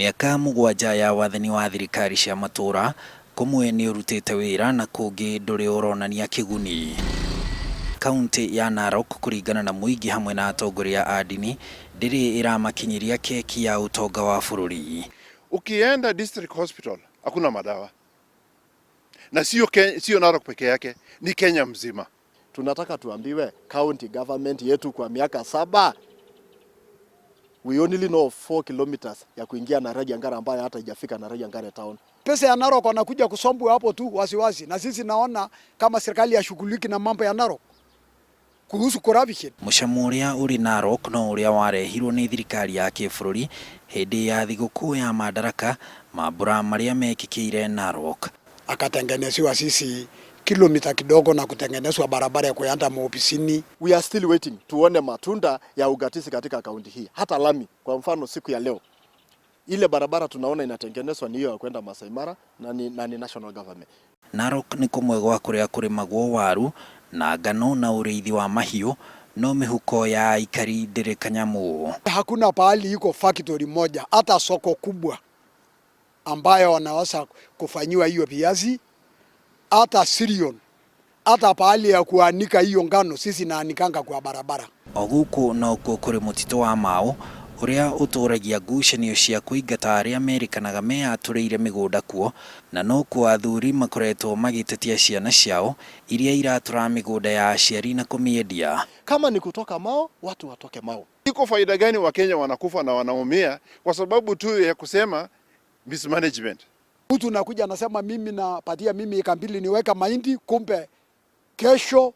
Miaka mugwanja ya wathani wa thirikari cia matura, kumwe ni urutite wira na kungi nduri uronania kiguni. Kaunti ya Narok kuringana na Muingi hamwe na Atongoria a ndini ndiri iramakinyiria keki ya utonga wa bururi. Ukienda district hospital hakuna madawa. Na sio Narok peke yake, ni Kenya mzima. Tunataka tuambiwe county government yetu kwa miaka 7 we only know 4 kilometers ya kuingia Narok ambayo hata haijafika Narok town. Pesa ya Narok wanakuja kusombu hapo tu wasiwasi, na sisi naona kama serikali ya shughuliki na mambo ya Narok kuhusu corruption. Mushamuria uri Narok no uria warehirwo ni thirikari ya kibururi hindi ya thiguku ya madaraka mambura maria mekikire Narok. Akatengenezwa sisi kilomita kidogo na kutengenezwa barabara ya kuenda maofisini. We are still waiting tuone matunda ya ugatisi katika kaunti hii. Hata lami kwa mfano siku ya leo ile barabara tunaona inatengenezwa ni hiyo ya kwenda Masai Mara na ni national government. Narok ni kumwe gwa kuria kurimagwo waru na ngano na uriithi wa mahiu, no mihuko ya aikari ndiri kanyamu. Hakuna pahali iko factory moja hata soko kubwa ambayo wanaweza kufanyiwa hiyo viazi, hata sirion, hata pahali ya kuanika hiyo ngano sisi naanikanga kwa barabara. Oguku no kuri mutito wa mao uria uturagia ngucanio cia kuingata aria amerikanaga meaturiire migunda kuo, na no kwa athuri makoretwo magitetia ciana ciao iria iratura migunda ya aciari na kumiendia. Kama ni kutoka mao, watu watoke mao. Iko faida gani Wakenya wanakufa na wanaumia kwa sababu tu ya kusema mismanagement? Mtu nakuja anasema mimi napatia mimi eka 2 niweka mahindi, kumbe kesho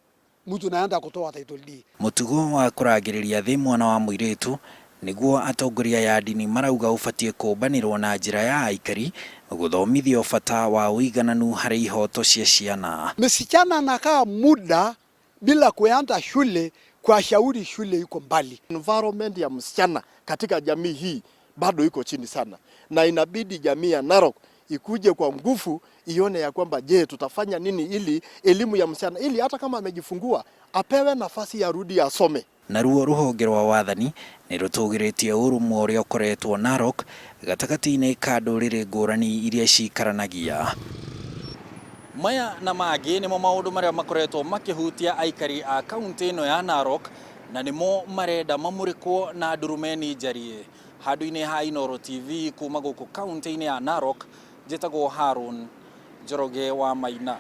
mtu naenda kutoa title deed. Mutugo wa kuragiriria thi mwana wa muiritu niguo atongoria ya ndini marauga ufatie kumbanirwo na njira ya aikari guthomithio bata wa uigananu hari ihoto cia ciana. Msichana anakaa muda bila kuenda shule kwa shauri shule iko mbali. Environment ya msichana katika jamii hii bado iko chini sana, na inabidi jamii ya Narok ikuje kwa nguvu ione ya kwamba je, tutafanya nini ili elimu ya msichana ili hata kama amejifungua apewe nafasi ya rudi asome. Naruo ruhonge rwa wathani ni rutugiritie urumwe uria ukoretwo Narok gatagati-ini ka nduriri ngurani iria cikaranagia. Maya na mangĩ nĩmo maũndũ marĩa makoretwo makihutia aikari a kaunti ĩno ya Narok, na nĩmo marenda mamũrĩkwo na ndurumeni njarie. Handũ-inĩ ha Inooro TV kuma gũkũ kaunti-inĩ ya Narok, njĩtagwo Harun Njoroge wa Maina.